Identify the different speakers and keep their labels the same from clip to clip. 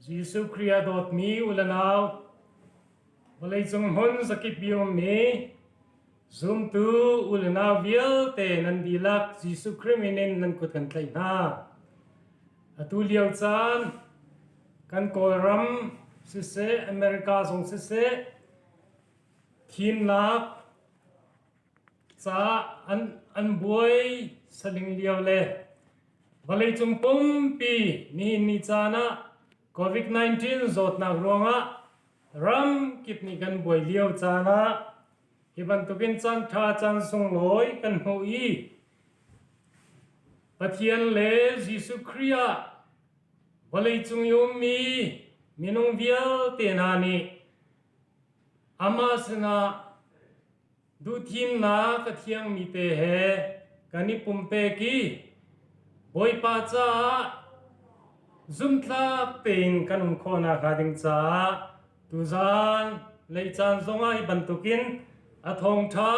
Speaker 1: Giêsu Christ đột mi ulanao balay chung hon sakip biom mi zoom tu ulanao vial te nan dilak Giêsu Christ menen nan kut kan tlai na atu liao chan kan koram sise America song sise thin lak cha an buai saling liao le balay chung pum pi ni chana COVID-19 zot na ronga ram kipni kan boy liao chana iban tukin chan tha chan sung loi kan hui pathian le Giêsu Christ balai chung yum mi minung vial te na ni ama sna du thim na ka thiang mi te he kani pumpe ki boy pa cha zum tlak ting kanum khona khading cha tuzan lei chan zonga I bantukin athong tha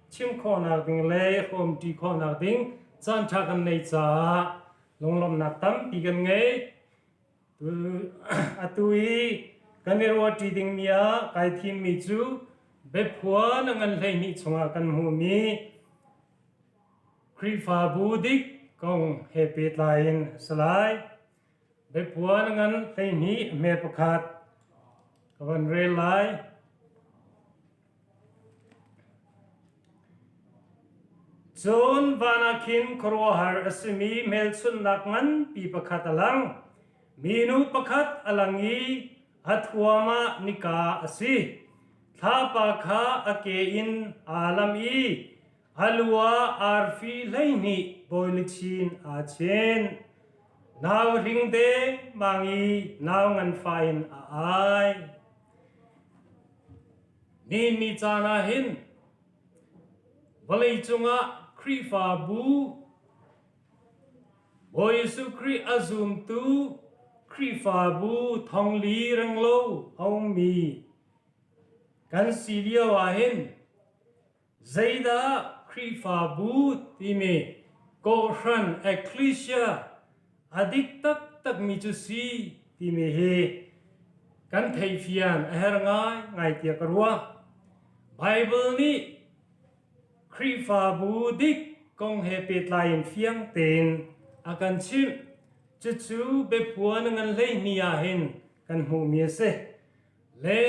Speaker 1: chim khona ding le khom ti khona ding chan tha kan nei cha longlom na tam pi kan nge tu atui kanero ti ding mia kai thim mi chu be phua nangan lei ni chunga kan mu mi krifa budik kong happy line slide be puan ngan lei ni me pakhat kawan re lai John vanakin korwahar asimi melsun nakngan pi pakhat alang minu pakhat alangi athuama nika asi thapa kha ake in alami alwa arfi leini boilichin achen Now ring de mangi now ngan fain ai ni chana hin balai chunga krifa bu boy su kri azum tu krifa bu thong li rang lo hong mi kan silia wa hin zaida krifa bu ti me ko ran ecclesia adik tak mi chu si ti me he kan thei fian a her ngai tia karwa bible ni krifa bu dik kong he pe tlain fiang ten akan chim chu chu be puan ngan le ni a hen kan hu mi se le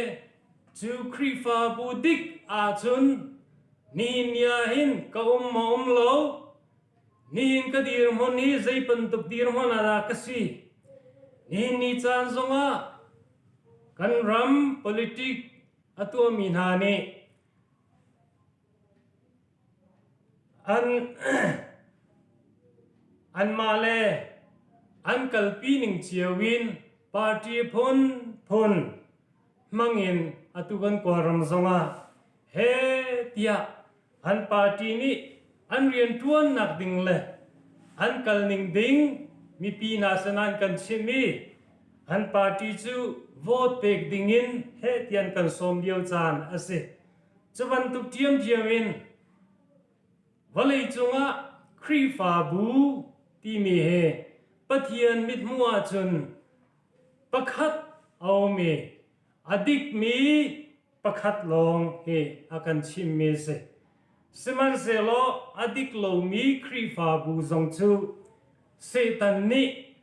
Speaker 1: chu krifa bu dik a chun ni nia hin ka mom lo Nin ka dir mo ni zay pantuk dir mo na kasi ni chan zonga kan ram politik atu minhani an male an kalpi ning chiawin party phun mangin atu kan koram zonga he tia an party ni an rian tuan nak ding le an kal ning ding mi pi na sanan kan chimi an party chu vote pek ding in he tian kan som biao chan ase chuban tu tiam in valei chunga krifa bu ti mi he pathian mit mua chun pakhat au mi adik mi pakhat long he akan chim me se Siman selo adik lo mi krifa bu zong chu setan ni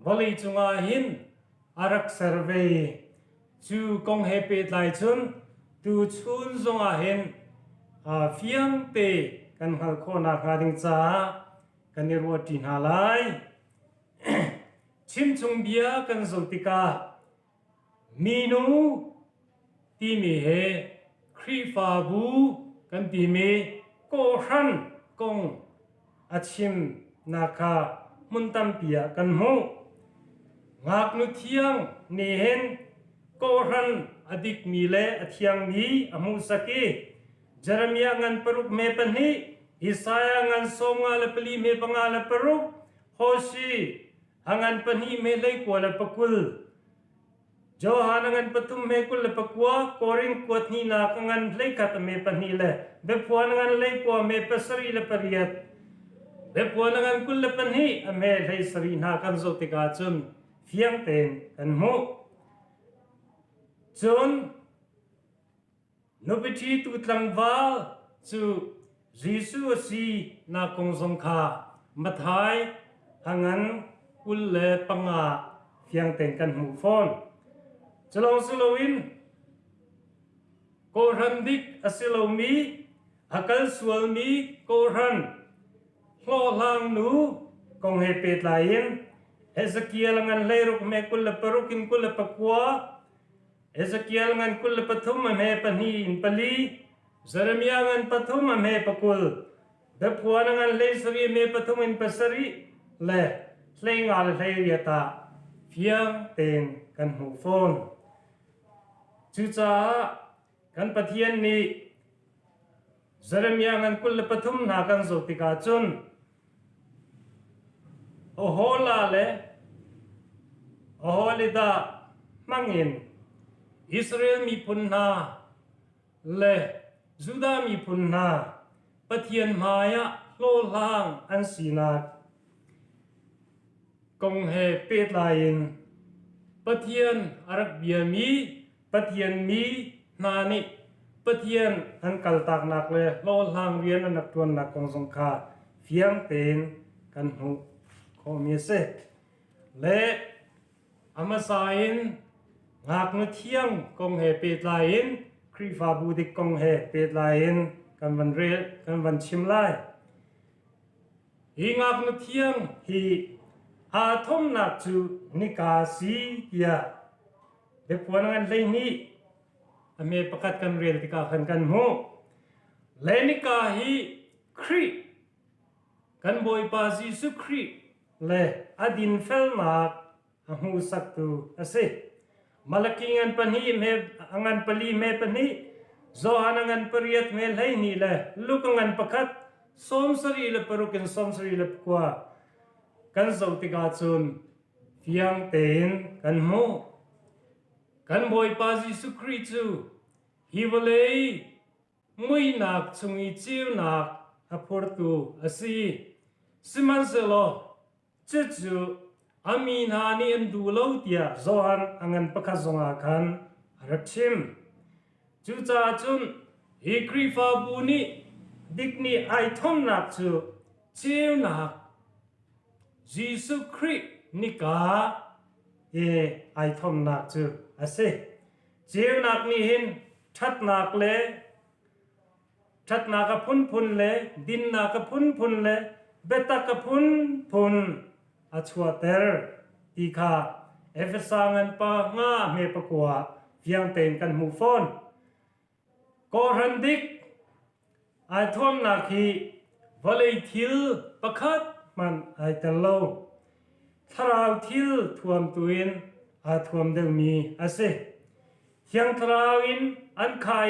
Speaker 1: volei chunga hin arak survey chu kong happy lai chun tu chun zonga hin fiang te kan hal khona khading cha kan ni ro tin halai chim chung bia kan zotika minu ti mi he krifa bu kan ti me ko ran kong achim naka muntam pia kan ho ngak nu thiang ni hen ko ran adik mi le athiang mi amu saki Jeremia ngan peruk me panhi Isaya ngan songa le peli me pangala peruk Hoshi angan panhi me le ko la pakul Johanangan patum mekul le pakwa koring kwat ni na kangan le kat me panile be puanangan le ko me pasari le pariat be puanangan kul le panhi ame le sari na kan zo tika chun เพียงเป็นกันมุจนนุปิธีตุตลังวาจูยิสุสีนักงสงขามาทายอังันอุลเลปังอาเพียงเป็นกันมุฟอนจะลองสโลวินโกรันดิกอสิโลมีอากัลสวลมีโกรันโลลังนูกงเฮเปตไลน์เอสเกียลงันเลรุกเมกุลปรุกินกุลปกัวเอสเกียลงันกุลปฐุมเมปนีอินปลีเซเรมียงันปฐุมเมปกุลเดปวานันเลสรีเมปฐุมอินปสรีเลเลงอาลเลเยตาเพียงเป็นกันหูฟอนจุจ้ากันปะเทียนนี้เซเรมียงันกุลปฐุมนากันสุติกาจุนโอโหลาเลโอโหลิดามังอินอิสราเอลมีพุนนาเลจูดามีพุนนาปะเทียนมายะโลลางอันสีนากงเฮเปตไลน์ปะเทียนอารักเบียมีปะเทียนมีนานิปะเทียนอันกัลตักนักเลโลลางเรียนอันนักตวนนักกงสงคาเพียงเป็นกันหูขอมีเสและอามาสายนหากนเที่ยงกงเฮเปตไลน์ครีฟาบูดิกกงเฮเปตไลน์กันวันเรกันวันชิมไลฮีงากนเที่ยงฮีอาทมนักจูนิกาสียาเด็กพวกนั้นเลยนี่อเมประกาศกันเรียนที่กาขันกันโมเลนิกาฮีครีกันบอยปาซิสุครีเลอดินเฟลนักหูสักตูอาศัยมาลกิงันปนีเมงันปลีเมปนีโจฮันงันปริยัตเมลให้นี่เลยลูกงันประกาศสมสรีเลปรุกินสมสรีเลปกว่ากันสุติกาจุนเพียงเป็นกันโมกันบอยปาซิสุครีจูฮิวเลยมุยนักชงอีจิวนักอพอร์ตูอาศัยสิมันเซโลเจจูอามีนานีอันดูโลเตียโจฮันอังันประกาศสงอาคันรักชิมจูจ้าจุนฮิครีฟาบูนีดิกนีไอทอมนักจูจิวนักยิสุครินิกาไอทอมนักจูอาศัยจิวนักนี่หินชัดนักเลชัดนักพุนพุนเลดินนักพุนพุนเลเบตักพุนพุนอาชัวเตอร์ตีขาเอฟซังันปะงาเมปะกัวเพียงเต็นกันหูฟอนกอรันดิกไอทอมนักฮีวอลเลทิลประคัดมันไอเตโลทราวทิลทวมตุอินอาทวมเดมีอาเซเทียงทราวินอันไข่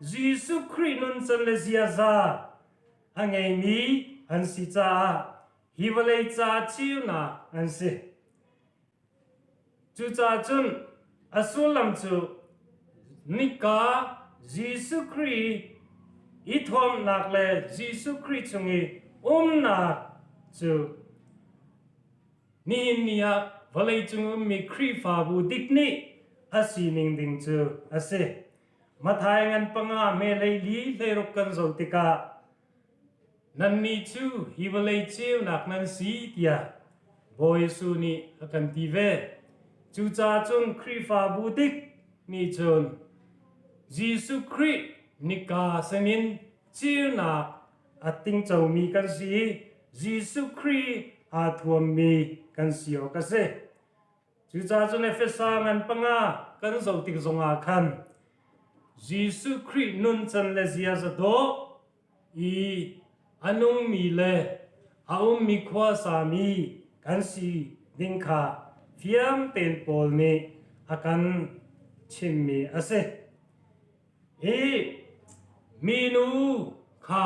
Speaker 1: ยิสุครินุนสันเลเซียซาอันไงมีอันสิจาฮิวเลจาชิวนาอันเซจูจาจุนอสุลัมจูนิกายิสุคริอิทวมนักเลยิสุคริจงอีนักจูนี่เนี่ยวเลจงมีครีฟาบูดิกนี่อาศินิงดิงจูอาเซมาทายงันปังอาเมลัยลีเลรุกันโจติกานันนี่จูฮิวเลจิวนักนันสีเตียบอยสูนี่อากันทีเวจูจ้าจุนครีฟาบูดิกนี่จุนยิสุครินิกาสนินจิวนักอาติงเจ้ามีกันสียิสุคริอาทวมมีกันเสียวกันเซจูจ้าจุนเอฟเอสางันปังอากันโจติกจงอาคันยิสุครินุนจันเลเซียสโดอีอันุงมีเลอาอุมมีขวาสามีกันสีดิงคาเฟียมเป็นปอลเมอากันชิมมีอาเซมีนูคา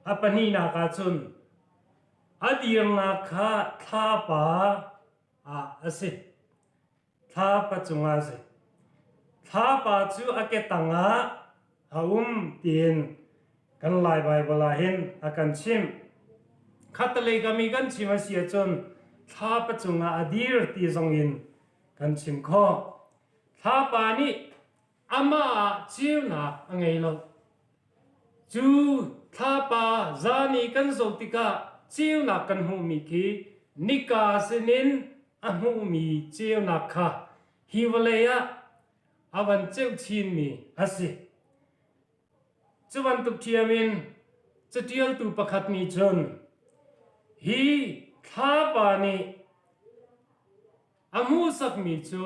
Speaker 1: อปนีนาคาจุนอดียนาคาทาปาอาเซทาปจุงอาเซทาปาจูอาเกตังอาอาอุมเตียนกันลายใบบลาเห็นอากันชิมขัดเลยก็มีกันชิมเสียจนท ท้าประจุงอดีรตีทรงอินกันชิมข้อท้าปานี้อามาเจียวหนักไงล่ะจูท้าปาจานีกันโซติกาเจียวหนักกันหูมีกีนิกาสนินอาหูมีเจียวหนักค่ะฮิวเลยะอาวันเจ้าชินมีอาศิจวันตุกเทียมินจะเดียวตูประคัดมีจนฮีท้าปานี้อามูสักมีจู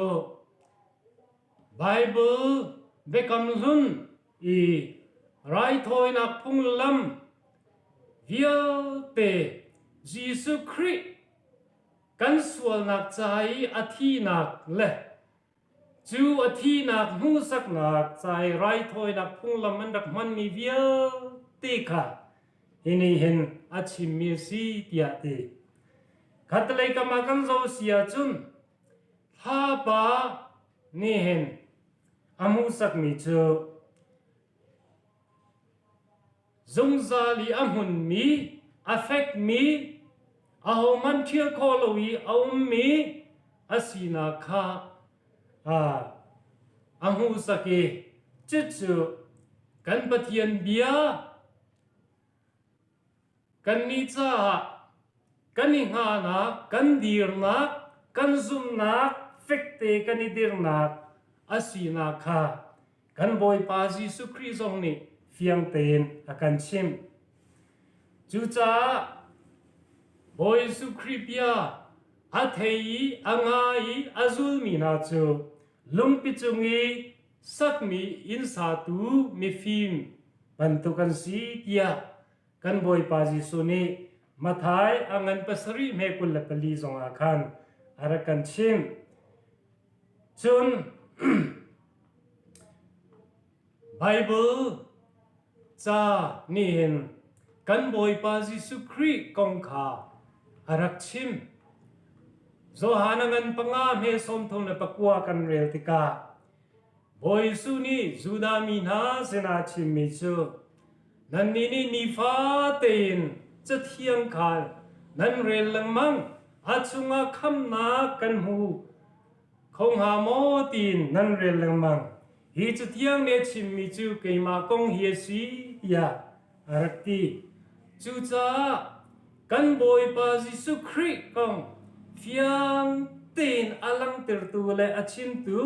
Speaker 1: ไบเบิลเบกัมลุนอีไรทอยนักพุงลำวิลเตจีสุคริกันสวลนักใจอาทีนักเละจูอาทีนักมูสักนักใจไรทอยนักพุงลำมันดักมันมีวิลตีค่ะอินี่เห็นอาชิมีสีเตียตีขัดเลยกับมากันโซเสียจุนท้าปานี่เห็นอามูสักมีเจอจงซาลีอามุนมีอาเฟกมีอาหมันเทียคอลวีอามีอาศินาคาอามูสักจิตจูกันปะเทียนเบียกันนิจ้ากันนิหานักกันดีร์นักกันซุมนักเฟกเตกันนิดีร์นักอาศินาคากันบอยปาจิสุคริสองนี่เฟียงเตนอากันชิมจูจ้าบอยสุคริปยาอาเทยีอางายอาซุลมีนาจูลุงปิจุงีสักมีอินสาตูมีฟิมปันตุกันสีเตียกันบอยปาจิสุนีมาทายอังันปัสริเมกุลปลีซองอาคันอารักันชิมจุนไบเบิลจ้านี่เห็นกันบอยปาจิสุครีกองขาอารักชิมโซฮานังันปังอาเมสมทงและปะกัวกันเรลติกาบอยสุนีจูดามีนาเซนาชิมมิจูนันนี่นี่นิฟาเตนจะเทียงคานันเรลลังมังอาชุงอาคำนากันหูคงหาโมตีนนันเรลลังมังฮีจะเทียงเนชิมมิจูเกมากงเฮียสียาอารักตีจูจ้ากันบอยปาจิสุคริกองเฟียงเตนอลังเตอร์ตูเลอาชิมตู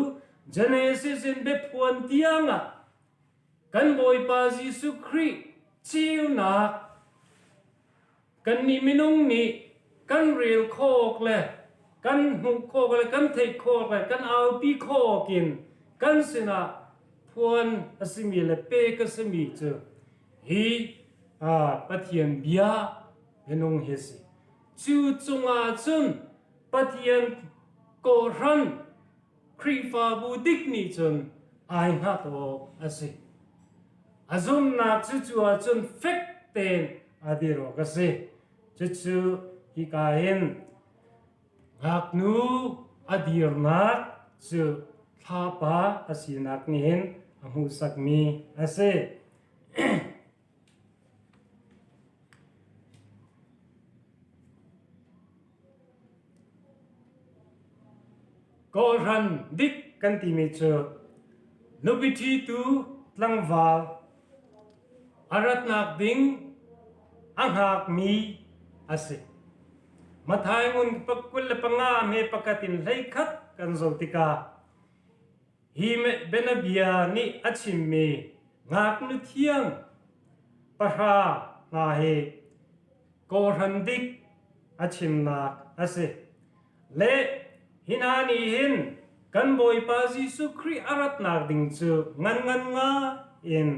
Speaker 1: เจเนซิสinเบพวนเตียงอ่ะกันบอยปาจิสุคริชิวนักกันนี่มินุงนี่กันเรียลโคกเลยกันหุกโคกเลยกันเทคโคกเลยกันเอาปีโคกินกันสินะพวนอสิมีเลเปกสมีเจอฮีปะเทียนเบียเป็นองเฮสิจูจงอาจุนปะเทียนโกรันครีฟาบูดิกนี่จนไอฮัตโออสิอาจุนนักจูอาจุนเฟกเตนอาดิโรกสิจูฮิกาเห็นหักนูอดีร์นักจูท้าปาอาศินักนี่เห็นอามูสักมีอาเซก็รันดิกกันที่มีเจอนบิทีตูลังวาลอารัตนักดิงอังหักมีอาศัยมาทายงุนปักกุลปังอาเมปกตินไลคัดกันโซติกาฮิเมเบนเบียนี่อัชิมเมงักนุเทียงปะฮานาเฮก็รันดิกอัชิมนักอาศัยเลฮินานีหินกันบอยปาจิสุครีอารัตนักดิงจูงันงาอิน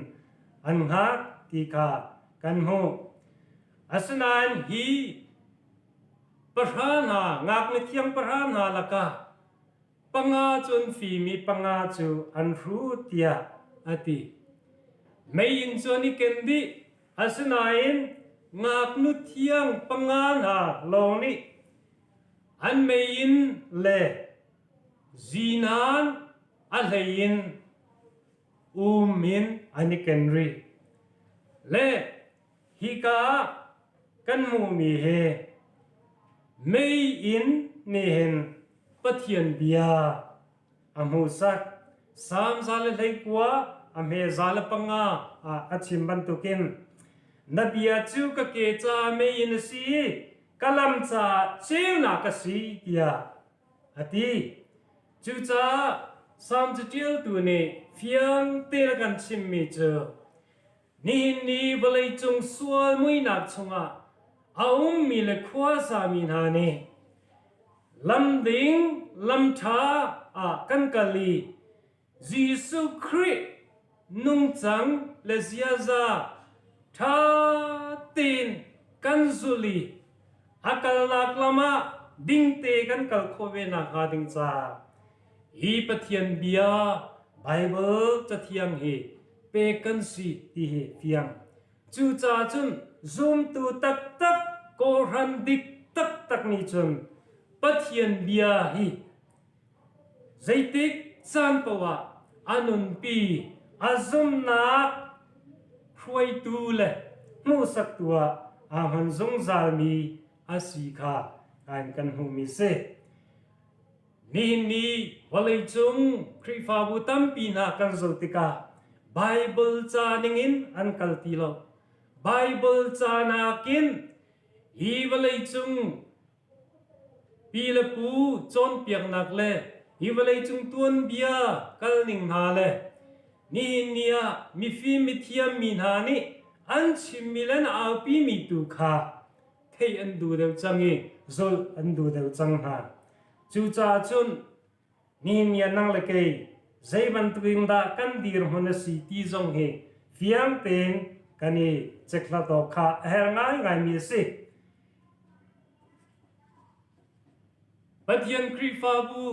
Speaker 1: อันหักติกากันโฮอาสนานฮีประธานหางักนิเทียงประธานหาละกาปังอาจุนฟีมีปังอาจูอันรูเตียอติไม่ยินจวนิเกนดิอาสนานงักนุเทียงปังอาหาโลนิอันไม่ยินเลจีนานอะไรยินมินอันนี้กันรีเลฮิกากันมูมีเฮ ไม่อินนี่เห็นปะเทียนเบียอมูสักสามซาลเลยกว่าอเมซาลปังอาอาชิมบันตุกินนบีอาจูกะเกจาไม่อินสีกลัมจาเชียวนักสีเดียอดีจูจาสามจุดเดียวตัวนี้เฟียงเตะกันชิมมิเจอนี่บเลยจงสวลมุยนักชงอามีเลขวาสามีนานีลำดิ่งลำชากันกะลียิสุคริสต์นุ่งจังเลเซียซาท่าตินกันซุลีอักลักลามาดิ่งเตกันกัลโคเวนักาดิ่งจ้าอีปะเทียนเบียไบเบิลจะเทียงเฮเปกันสีตีเฮเฟียงจูจ่าจุนซุมตูตักโกรันดิกตักนี่จุนปะเทียนเบียฮีใจติกจันปวะอนุนปีอาซุมนักช่วยตูเลมูสักตัวอามันซงซาลมีอาศิกาการกันหูมิเซนี่วันเลยจงคริฟาบุตัมปีนากันโซติกาไบเบิลจานิงินอันกัลติโลไบเบิลจานากินอีวันเลยจงปีละปูจนเปียกนักเลอีวันเลยจงตวนเบียกัลนิงนาเลนี่มีฟิมิเทียมมีนานี่อันชิมิเลนอาปีมีตุคาเทอันดูเดวจังอีโซลอันดูเดวจังหาจูจ่าจุนนี่นั่งเล็กใจบันตุกิงดากันดีร์มันสีตีจงเฮเฟียงเต็งกันนี่เจ็กลาโตคาเฮร์ง่ายมีสิปะเทียนครีฟาบู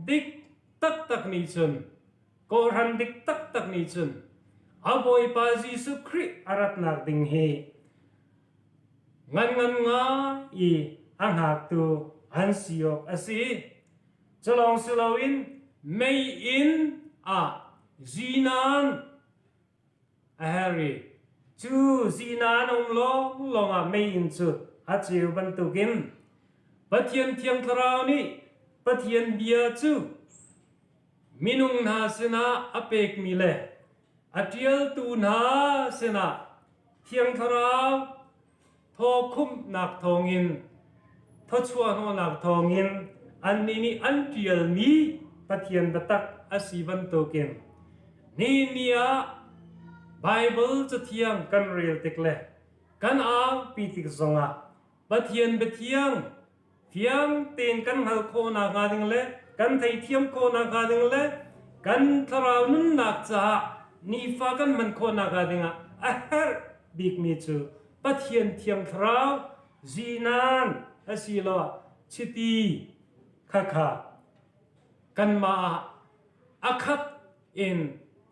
Speaker 1: ดิกตักนี่จุนโกรันดิกตักนี่จุนอาบอยปาจิสุคริอารัตนักดิงเฮงันง่ายอังหักตูอันสิโยอสิจะลองสลาวินไม่อินจีนานเฮรีจูจีนานองลองไม่อินจุดอาจิวบันตุกินปะเทียนเทียงทราวนี่ปะเทียนเบียจูมินุงนาสนาอเปกมิเลอาเทียลตูนาสนาเทียงทราวทอคุมนักทองอินทอชัวโนนักทองอินอันนี้อันเทียลมีปะเทียนบัตักอาศิบันโตเกมนี่ไบเบิลจะเทียงกันเรียลติกเลกันปีติกซงปะเทียนเทียงเฟียงเต็นกันหัลโคนักาดิงเลกันไทยเทียมโคนักาดิงเลกันทรานุนนักจ้านี่ฟ้ากันมันโคนักาดิงเฮร์บิกมีจูปะเทียนเทียงทราวจีนานอาศิโลชิตีข้ากันมาอาคัดอิน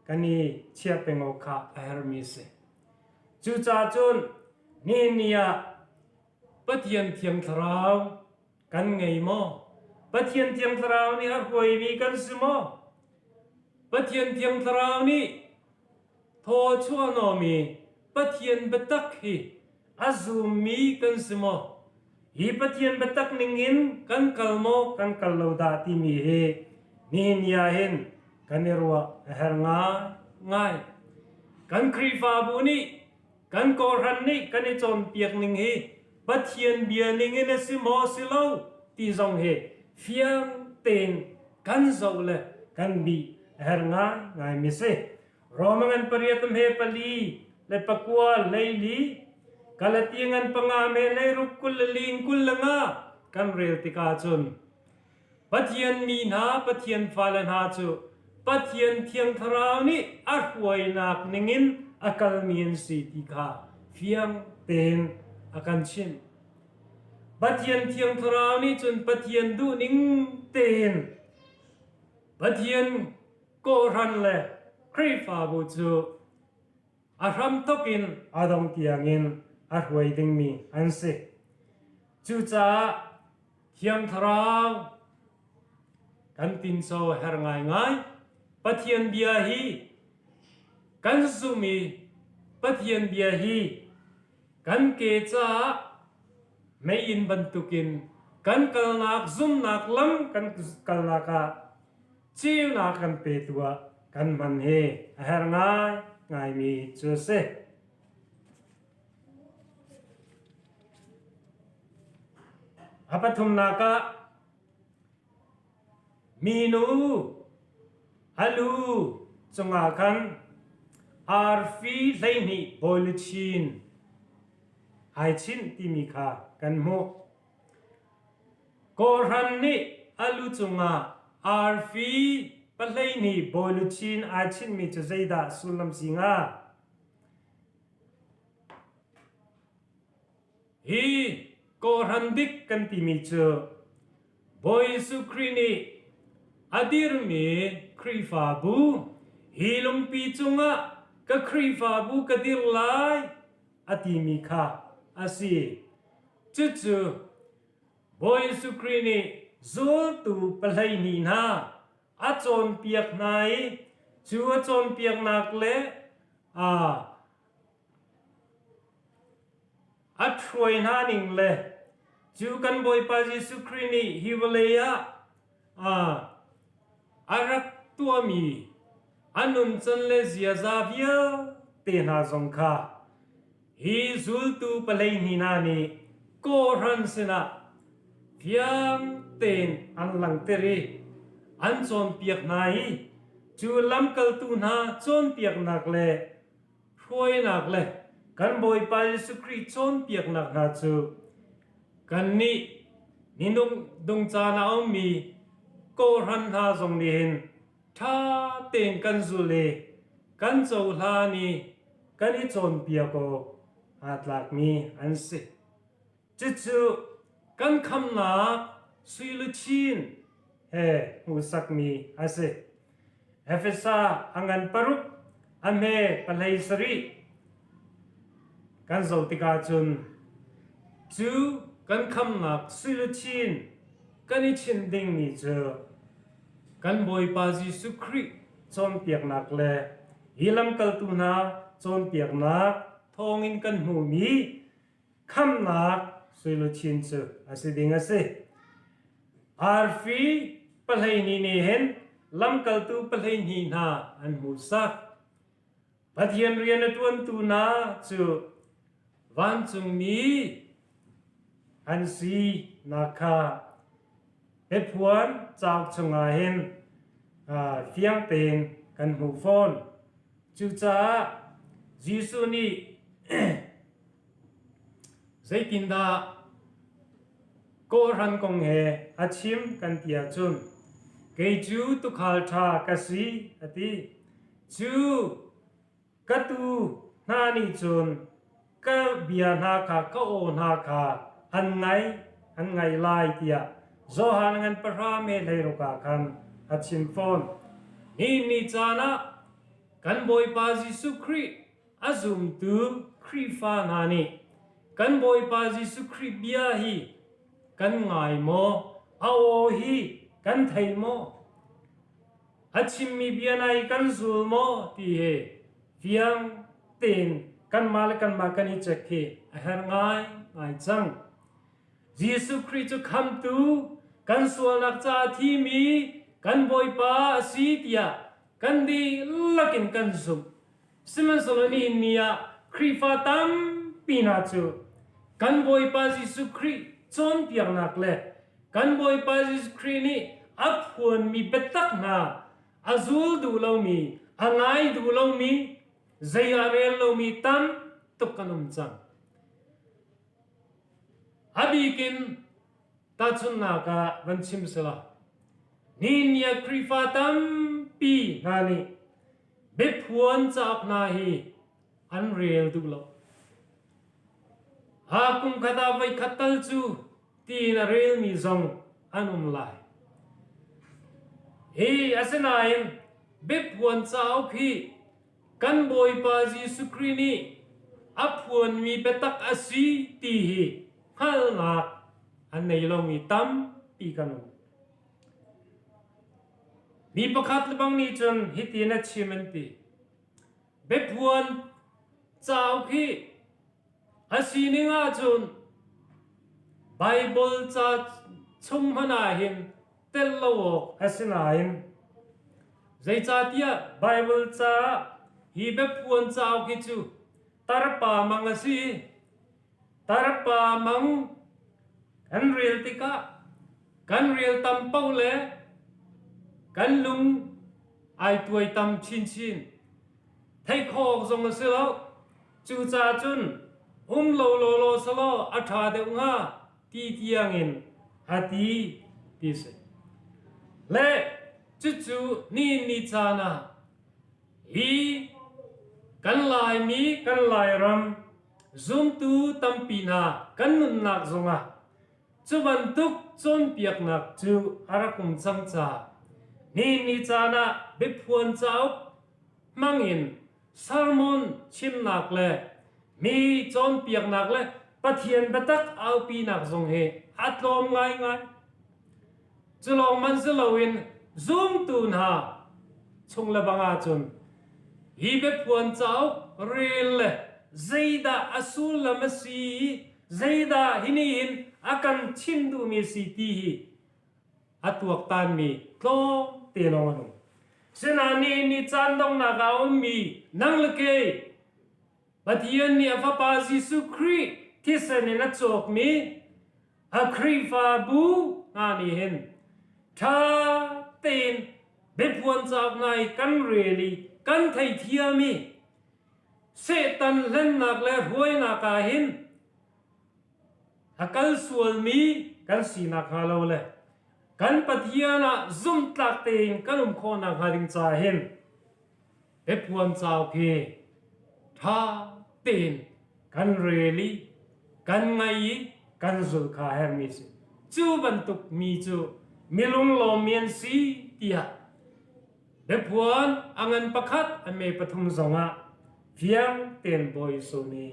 Speaker 1: กันนี่เชียเป็นโอคาเฮร์มิเซจูจ่าจุนนี่ปะเทียนเทียงทราวกันไงโมปะเทียนเทียงทราวนี่ฮวยมีกันสมอปะเทียนเทียงทราวนี่ทอชัวนอมีปะเทียนเบตักฮีอาซูมีกันสมอฮีปะเทียนเบตักนิงินกันกัลโมกันกัลโลดาติมีเฮนี่เห็นกันเนรัวเฮร์ง่ายกันครีฟาบุนี่กันโกรันนี่กันจนเปียกนิงเฮปะเทียนเบียนิงินสิโมสิโลตีจงเฮเฟียงเต็นกันโซเลกันบีเฮร์ง่ายมิเซโรมังปริยตมเฮปลีเลปกัวเลลีกัลตีงันปังอาเมเลรุกุลลิงกุลงากันเรลติกาจุนปะเทียนมีนาปะเทียนฟาลนาจูปะเทียนเทียงทราวนี่อักวยนักนิงินอากัลมีนสีติกาเฟียงเต็นอากันชินปะเทียนเทียงทราวนี่จุนปะเทียนดูนิงเต็นปะเทียนโกรันเลครีฟาบูจูอารัมทกินอาดงเตียงินอาหวยดิงมีอันเซจูจ่าเทียงทราวกันตินโซเฮร์ง่ายปะเทียนเบียฮีกันสุมีปะเทียนเบียฮีกันเกจ้าไม่อินบันตุกิน กันกลนักซุ่มนักล้ำกันกลนักชิวนักกันเปตัวกันมันเฮเฮรง่ายง่ายมีเจอเซอปัทุมนักมีนูฮัลโหลจงอาคันอาร์ฟีไลนี่บอลชินไอชินที่มีค่ากันโมกอรันนี่ฮัลโหลจงอาร์ฟีปไลนี่บอลชินไอชินมีจะใจดาสุลัมสิงาฮีกอรันดิกกันที่มีเจอบอยสุครีนี่อดีรมีครีฟาบูฮีลมปีจงก็ครีฟาบูก็ดิรไลอดีมีค่าอาศัยจู่ๆบอยสุครีนี่จูตูปะไลนี่นาอาจอนเปียกไหนจู่อาจอนเปียกนักเล่อัตรวยนานิงเล่จู่กันบอยปาจิสุครีนี่ฮิวเลยอารักตัวมีอันนุนจันเลเซียซาเวียเตนาสงคาฮีซูลตูปะเลนีนานีโกรันสินะเพียงเตนอันหลังเตรีอันจนเปียกไหนจูลำกัลตูนาจนเปียกหนักเลยรวยหนักเลยกันบอยไปสุครีจนเปียกหนักนาจูกันนี่นิดงจานาอมีโกรันทาทรงนี้เห็นถ้าเต็งกันสุเลกันโจลานีกันอีจนเปียกอาตลักมีอันสิจู่ๆกันคำนักสุยลุชินหูสักมีอันสิเอฟเอซ่าอังันปรุกอเมปลัยสรีกันโจติกาจุนจู่กันคำนักสุยลุชินกันอีชินดิ่งมีเจอกันบอยปาจิสุครีจนเปียกนักเลยฮิลัมกัลตูนาจนเปียกนักทองอินกันหูมีคำนักสุยลุชินเจออาศัยดิ่งอาศัยอาร์ฟีปะเลนีเนเห็นลัมกัลตูปะเลนีนาอันมูสักปัทยันเรียนตวนตูนาจูวันจุงมีอันซีนาคาเอ็ดพวนจากชงอาเห็นเฟียงเต็งกันหูฟอนจูจ้าจีสุนีใจกินดาโกรันกงเฮอาชิมกันเตียจุนเกยจูตุขลทากสีอติจูกัตูนานิจุนกะเบียนาคาก็โอนาคาอันไงลายเตียโซฮานันปรามเมเลโรกาคันอัชิมฟอนนี่จานะกันบอยปาจิสุครีอาซุมตูครีฟานานีกันบอยปาจิสุครีเบียฮีกันไงโมอาโอฮีกันไทยโมอัชิมมีเบียนัยกันซูโมที่เฮเฟียงเต็นกันมาลกันมากันอิจักเฮอาหารง่ายจังยิสุคริสต์คำตูกันส่วนนักจ่าที่มีกันบอยปาสีเตียกันดีลักินกันซุมสิมันสโลนีเนียครีฟาตัมปีนาจูกันบอยปายิสุคริจนเปียกนักเล่กันบอยปายิสุครินี่อัพหวนมีเบตักนาอาซูลดูเรามีอังไงดูเรามีใจอาเรลเรามีตัมตุกันอุมจังอาบีกินตาชุนนากาวันชิมสละนี่เนี่ยครีฟาตัมปีนานี่เบ็ดพวนจากนาฮีอันเรียลดูเราหากุมขดาไว้ขัดตัลจูตีนเรียลมีซองอันไลอาศัยนายเบ็ดพวนจากฮีกันบอยปาจิสุครีนีอัพพวนมีเบตักอาศีตีฮีฮัลนักอันในเรามีตั้มปีกันมีประคัตลบังนี้จนฮิตินัดชิมันตีเบ็ดพวนจากฮีอาศีนิงาจนไบเบิลจาก chung hana hin tel lawok asina hin zai cha tia Bible cha hi be puan chao ki chu tarpa mangasi tarpa mang kan real tika kan real tam paule kan lung ai tuai tam chin chin thai khok zong selo chu cha chun lo salo atha de nga ti tiangin hati ti se le chu ni chana hi kan lai mi kan lai ram zoom tu tampina kan nun nak zonga chu ban tuk chon piak nak chu arakum chang cha ni chana be phuan chau mangin salmon chim nak le mi chon piak nak le pathian batak au pi nak zong he atlom ngai chulong man zelowin zoom tu na chung la banga chun hi be phuan chau rel zaida asul lamasi zaida hinin akan chindu mi city atuak tan mi tlo te long senani ni chandong na ga mi nang leke pathian ni afa pa jisu khri thisen na chok mi a khri fa bu ani hen tha ten be phuan chak ngai kan really kan thai thia mi setan len nak le huai na ka hin akal sual mi kan si na kha lo le kan pathiana zum tlak ten kanum khona haring cha hen be phuan chau ke tha ten kan really kan ngai kan zul kha her mi se chu ban tuk mi chu milung lo mien si tia be phuan angan pakhat ame pathum zonga fiang ten boy so ni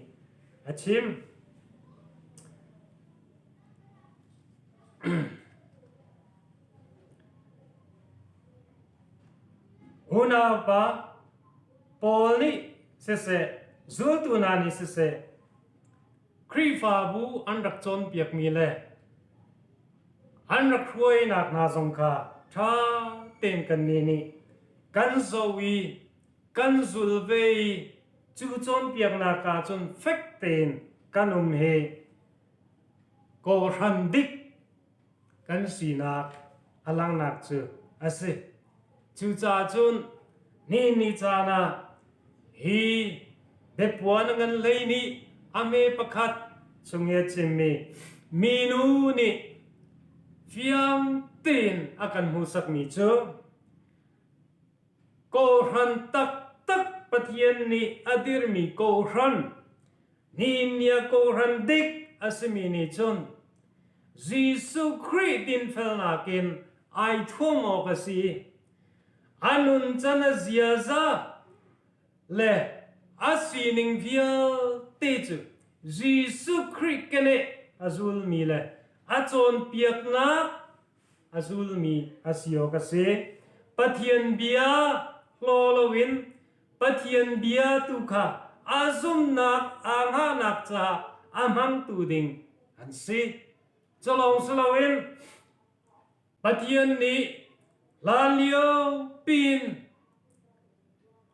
Speaker 1: achim una pa Paul ni se zul tu na ni se khri fa bu an rak chon piak mi le an rak khoi nak na zong kha tha ten kan ni kan zowi kan zul ve chu chon piak na ka chon fek ten kanum he ko ran dik kan si nak alang nak chu ase chu cha chun ni cha na hi de puan ngan lei ni ame pakhat chungye chimmi minu ni fiang tin akan husak mi chu ko ran tak pathian ni adir mi ko ran ni nia ko ran dik asmi ni chun Jisu Christ din felnakin ai thumo kasi anun chana ziaza le asining vial teju Jisu Christ kene azul mi le achon piak na azul mi asio kase pathian bia lolowin pathian bia tu kha azum nak angha nak cha amhang tu ding an si cholong slawin pathian ni lalio pin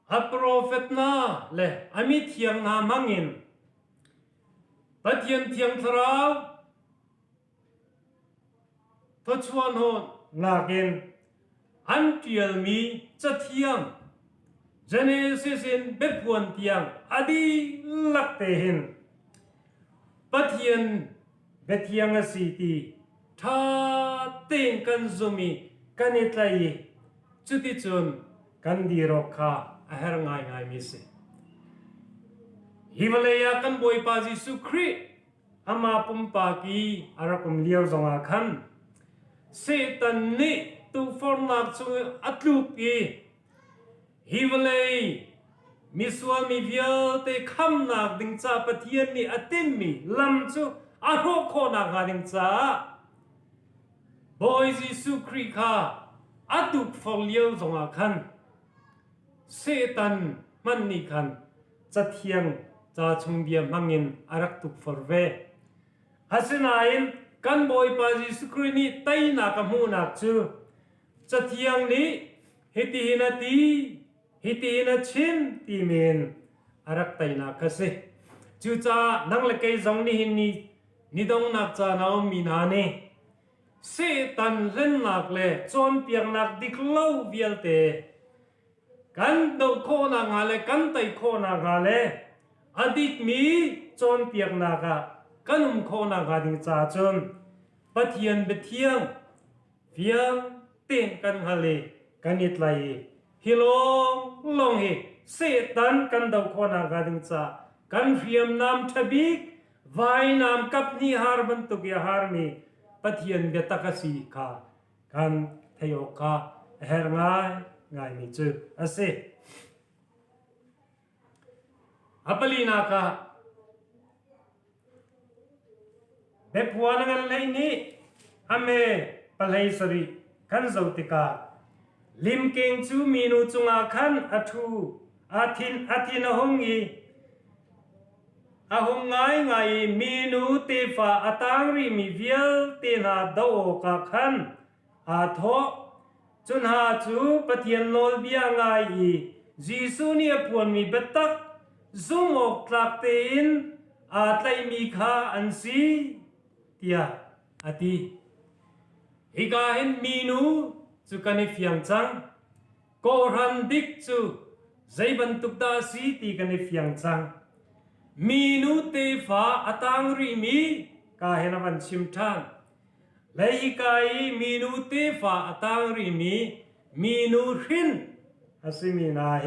Speaker 1: a prophet na le amit thiang na mangin pathian thiang tharau to chuan hon nakin an tial mi cha thiang Genesis in bephuan tiang adi lakte hin pathian bethiang asiti tha ten kan zumi kanitlai chuti chun kan di rokha aher ngai mi se himalaya kan boy pa Jisu Christ ama pumpa ki arakum liaw zonga khan setan ni tu fornak chung atluk ki himalay miswa mi vial te kham nak ding cha pathian ni atim mi lam chu aro khona ga ding cha boy Jisu Christ kha atuk folio zonga khan setan man ni khan cha thiang cha chung bia mangin arak tuk forve hasinain กันบอยปาจิสุครีนี่ไตนักมูนักจูจะเที่ยงนี้ฮิติหินาตีฮิติหินาชิมตีเมนอารักไตนักเสจูจ้านังเล็กจงนี่หินนี่นิดงนักจ้านาอมีนาเนเสตันเล่นนักเล่จนเปียงนักดิกเล่าเวียลเตกันดูโคนักอะไรกันไตโคนักอะไรอดีตมีจนเปียงนักกันโคนักดิ่งจ้าจนปะเทียนเบเทียงเฟียงเต้นกันฮะเลยกันนิดไหลฮิลงลงเฮเสตันกันดูโคนักดิ่งจ้ากันเฟียมน้ำทบิกวายน้ำกับนิฮาร์บันตุกยาฮาร์มีปะเทียนเบตกสีขากันเทโยกาเฮร์ง่ายมีจูอาเซอัปลีนากาเบ็บหัวนังเลยนี่อเมปลัยสรีกันโจติกาลิมเก่งจูมีนูจุงอาคันอัทูอาทินหงอีอาหงง่ายมีนูเตฟ้าอัตังรีมีเวียลเตนาดาวกาคันอาทอจนหาจูปะเทียนโนลเบียง่ายจีซูเนียพวนมีเบตักซุ่มออกตรักเตินอาไลมีขาอันซีเตียอาทิฮิกาเห็นมีนูจูกันในฟิยังจังโกรันดิกจูใจบรรทุกดาสีตีกันในฟิยังจังมีนูเตฟ้าอัตังรีมีกาเห็นวันชิมทันและฮิกายมีนูเตฟ้าอัตังรีมีนูหินอาศัยมีนาเฮ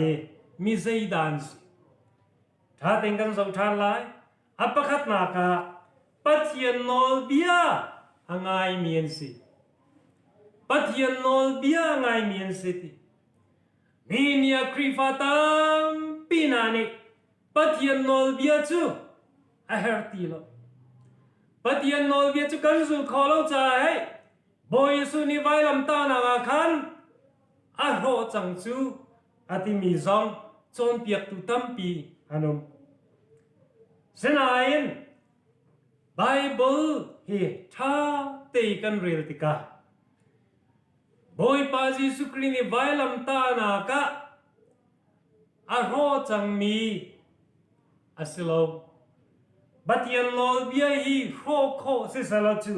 Speaker 1: มีใจดันสิถ้าเต็งกันสองทานไลอัปขัดนาคาปัทยันโนลเบียอังไงมีนสิปัทยันโนลเบียอังไงมีนสิติมีเนียครีฟาตัมปีนานิปัทยันโนลเบียจูอาเฮร์ตีโลปัทยันโนลเบียจูกันสุลขอเราใจบอยสุนิไวลำตานาคันอาโรจังจูอาติมีซองจนเปียกตุตัมปีอันุมเสนาอินไบเบิลเฮท่าเตกันเรียลติกาบอยปาจิสุครีนิไวลัมตานากะอาโรจังมีอาศิโลบัตยันโลเบียฮีโคโคเซซาลาจู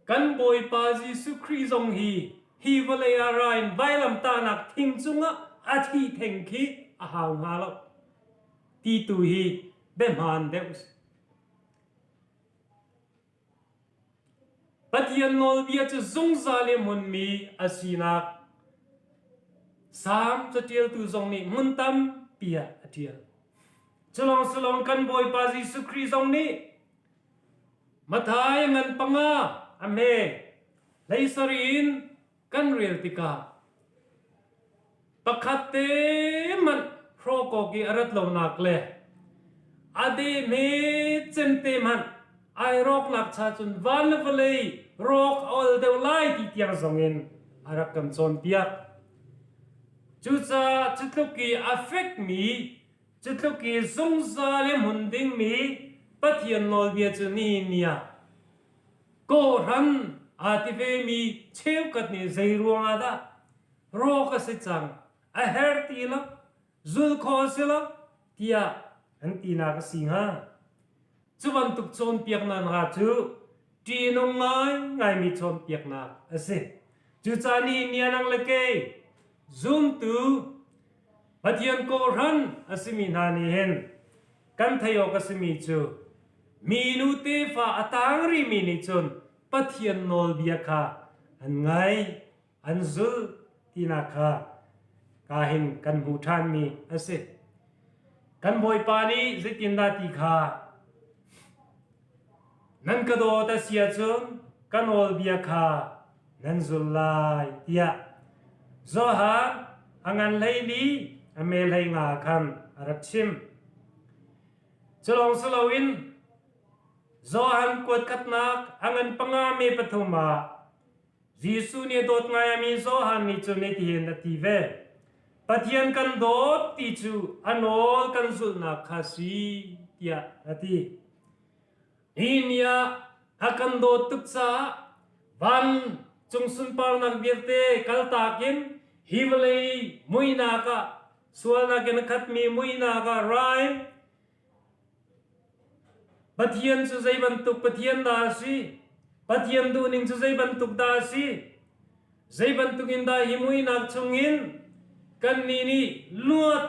Speaker 1: กันบอยปาจิสุครีซงฮีวเลอารายน์ไวลัมตานักทิงจุงะอาทิเทงคีอาหาวงาลตีตูฮีเบมานเดอุสปัทยันโนลเบียจะซงซาเลมุนมีอาศีนักสามจะเทียลตูซงนี้มุนตัมเปียเทียลฉลองสลองกันบอยปาจิสุครีซงนี้มาทายเงินปังอาอเมไลสรินกันเรียลติกาปะคัตเตมันโครโกกีอารัตลงนักเลอดีเมเจนเตมันไอรอกนักชาจุนวันเลฟเลยรอกเอาเดวไลที่เตียงสงเงินอารักกันซอนเปียจุดจะจุดลูกีอัฟเฟกมีจุดลูกีสงสารเลมุนดิ้งมีปัทยันโนลเบียจุนีเนียโกรันอาทิเวมีเชฟกัดนี่ใจรวงอาดารอกสิจังอาเฮร์ตีละจุลคอสิละเตียอันตีนักสิงหาจุบันตุกชนเปียกนันหาจูจีนงไงมีชนเปียกนักเสจูจานีเนียนังเล็กซุมตูปัทยันโกรันอสิมีนานีเห็นกันทยอกสิมีจูมีนูเตฟ้าอัตังรีมีนิชนปัทยันโนลเบียคาอันไงอันซุลตีนักคากาเห็นกันหูทานมีเสกันบอยปานีจิตินดาติคานันกระโดดเสียจนกันโอลเบียคานันซุลไลเตียโซฮาอังันไลลีอเมลัยงาคันอารักชิมฉลองสลาวินโซฮันกวดคัดนักอังันปังอาเมปฐุมาจีซูเนียโดดไงมีโซฮันมีจุนเนติเห็นตีเวปัทยันกันโดดติจูอันโอลกันสุลนักคาสีเตียอติ inia akan do tuksa van chung sun par nak birte kal takin hivlei muina ka sual na ken khat mi muina ka rai pathian chu zai ban tuk pathian da si pathian du ning chu zai ban tuk da si zai ban tuk in da hi muina chungin kan ni ni luat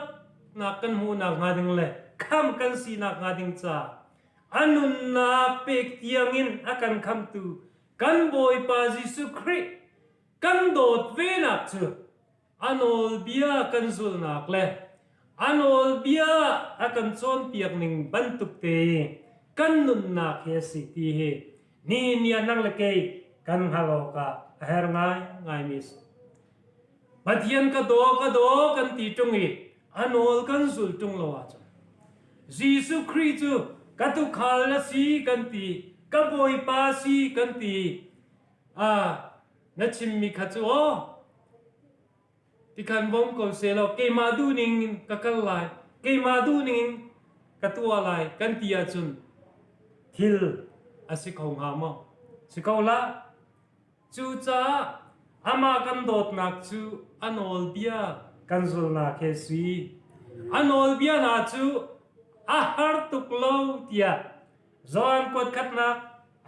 Speaker 1: na kan mu na ngading le kham kan si na ngading cha anun na pek tiangin akan kham tu kan boy pa Jesu Christ kan dot ve nak chu anol bia kan zul nak le anol bia akan chon piak ning ban tuk te kan nun na khe si ti he ni nia nang le ke kan halo ka her ngai mis pathian ka do kan ti tung i anol kan zul tung lo wa Jesu Christ ka tu khal na si kan ti ka boy pa si kan ti na chim mi kha chu o ti kan bom ko se lo ke ma du ning ka kal lai ke ma du ning ka tu lai kan ti a chun thil asi khong ha mo si ko la chu cha ama kan dot nak chu anol bia kan zul na khe si anol bia na chu ahar tuk lo tia zon kot khat nak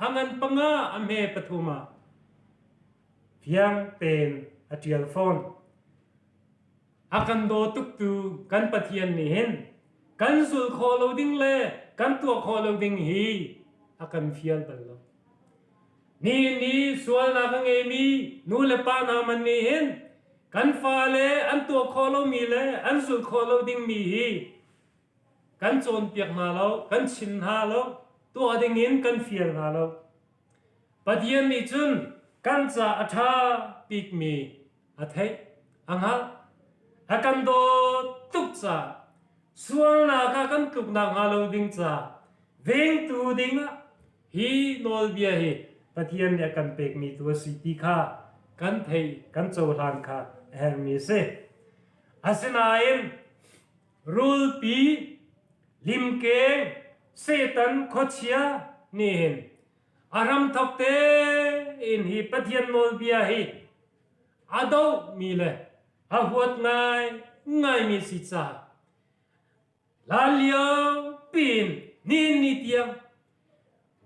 Speaker 1: angan panga ame pathuma phiang pen atial phone akan do tuk tu kan pathian ni hen kan zul kho lo ding le kan tua kho lo ding hi akan fial bal lo ni sual na kang emi nu le pa na man ni hen kan fa le an tua kho lo mi le an zul kho lo ding mi hi kan chon piak na lo kan chin ha lo tua ding in kan fial na lo pathian ni chun kan cha atha pik mi athai anga akan do tuk cha sual na ka kan tuk na ngalo ding cha veng tu ding hi nol bia hi pathian ya kan pek mi tu si ti kha kan thei kan chaw hlan kha her mi se asinain rul pi lim ke setan khochia ni hin aram thokte in hi pathian nol bia hi ado mi le ahuat ngai mi si cha lalio pin ni tiang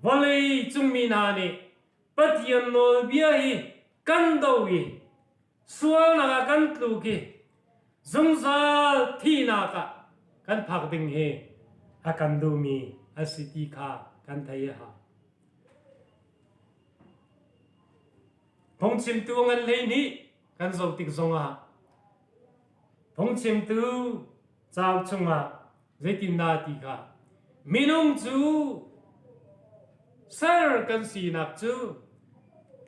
Speaker 1: volei chung mi na ni pathian nol bia hi kan do wi sual na kan tlu ki zungzal thi na ka kan phak ding he akan du mi asiti kha kan thai ha phong chim tu ngan le ni kan zo tik zonga phong chim tu chao chunga zaitin na ti kha minung chu sar kan si nak chu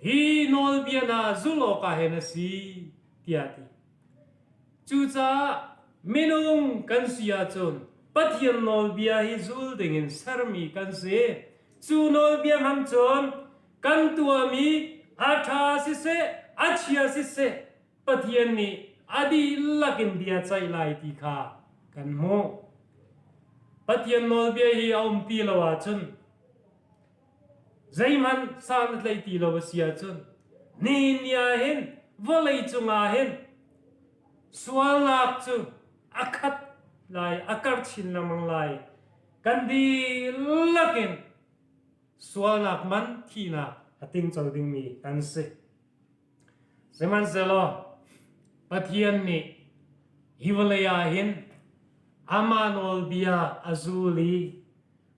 Speaker 1: hi nol bia na zulo ka he na si tiati chu cha minung kan sia chun pathian nol bia hi zul ding in sarmi kan se chu nol bia ham chon kan tua mi atha si se achia si se pathian ni adi lakin dia chai lai ti kha kan mo pathian nol bia hi om ti lawa chun zaiman san lai ti lawa sia chun ni nia hen volei chunga hen sual nak chu akhat lai akar chin lamang lai kan di lakin sual nak man thi na ating chaw ding mi kan se zaiman zelo pathian ni hivalaya hin amanol bia azuli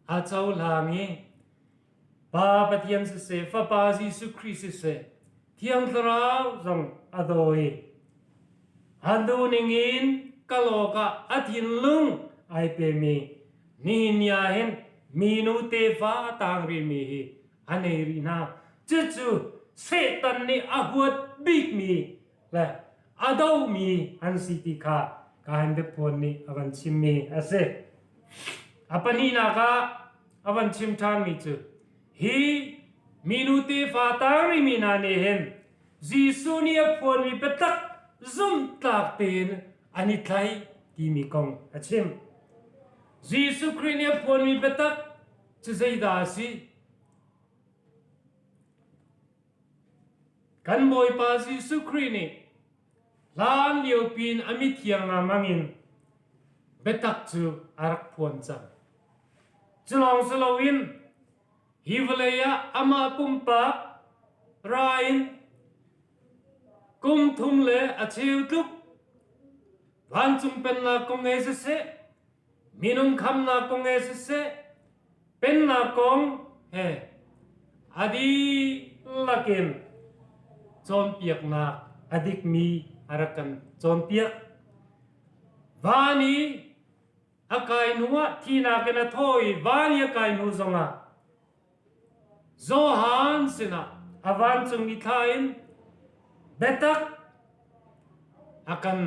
Speaker 1: achaw langi pa pathian se fa pa Jesu Christ se thiang thrau zong adoi handu ningin kaloka athin lung ai pe mi ni nya hen minu te fa tang ri mi hi ane ri na chu setan ni ahut big mi la adau mi an siti kha kahan de pon ni avan chim mi ase apani na ka avan chim than mi chu hi minute fa tari mi na ne hen Jesu ni pon mi petak zum tak ten ani thai ti mi kong achim Jesu Christ ni pon mi petak chu zai da si กันบอยปาซิสุครีนี่ล้านเลียวปีนอมิเทียงามังอินเบตักจูอารักพวนจังจลองสลาวินฮิวเลยะอามาปุมปะรายน์กุมทุมเลอเชียวทุกวันจุมเป็นนากงเอสเซมินุมคำนากงเอสเซเป็นนากงเฮอดีลักินจนเปียกนาอดิกมีอารักันจนเปียกวานีอากายนัวที่นากันทอยวานีอากายนูซงะโซฮันสินะอวันจุงมิทาอินเบตักakan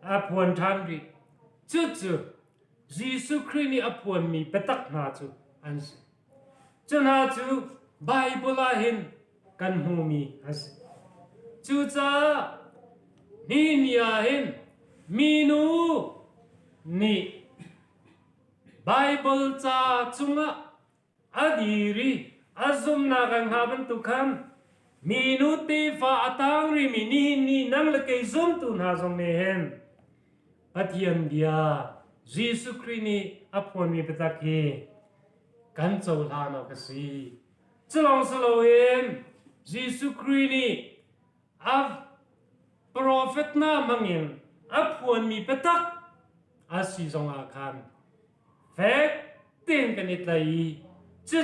Speaker 1: apuan tandri cucu Yesus Kristus apuan mi petak na cu ansi cuna cu Bible lahin kan humi ansi cuca ni niahin minu ni Bible ca cunga adiri azum na kang haben tukan minuti fa atang ri mini nang lekei zum tu na zong nehen pathian dia Jesu Krini apon mi petaki kan chau la no ka si chlong saloen Jesu Krini av prophet na mangin apon mi petak asi zong akan fek tin kanit lai chu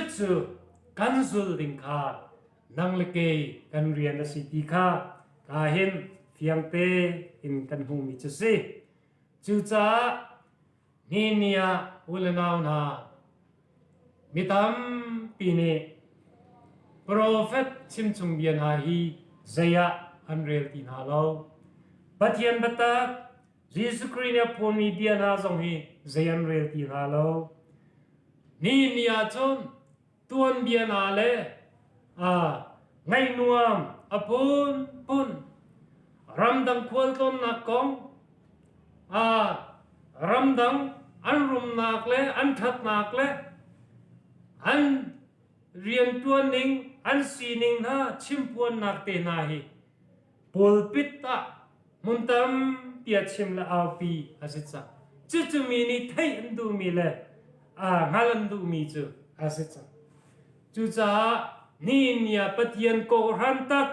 Speaker 1: kan zul ding kha nang leke kan rian na si ti kha ka hin fiang te in kan hu mi chu si chu cha ni nia ulanau na mitam pine prophet chim chung bian ha hi zaya anrel tin ha lo pathian bata Jesu Kristus phon mi bian ha zong hi zayan rel tin ha lo ni nia chon tuan bian ha le ngay nuam apun pun ramdang khwalton na kong ramdang an rum nak le an that nak le an rian tuan ning an si ning na chimpuan nak te na hi pulpit ta muntam pia chim la api asitsa chu mi ni thai an du mi le ngalan du mi chu asitsa chu cha ni nia pathian ko ran tak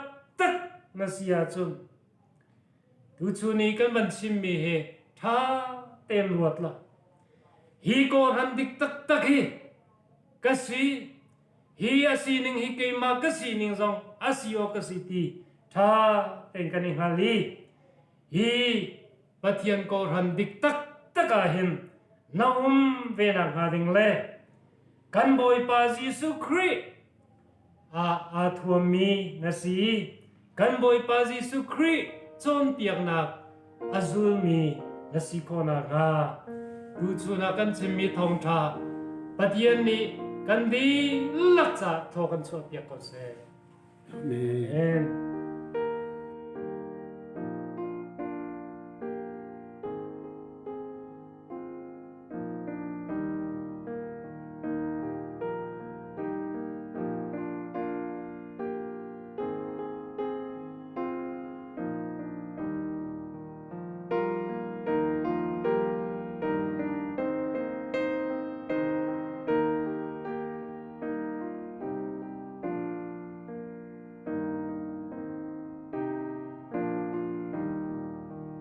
Speaker 1: na sia chun tu chu ni kan ban chim mi he tha tem luat la hi ko ran dik tak hi kasi hi asi ning hi ke ma kasi ning zong asio kasi ti tha ten kan hali hi pathian ko ran dik tak a hin na ve na ga ding le kan boy pa Jesu Christ thua mi na si kan boy pa Jesu Christ chon piak nak azul mi na si ko na ga tu chu na kan chim mi thong tha pathian ni kan di lak cha tho kan chot piak ko se amen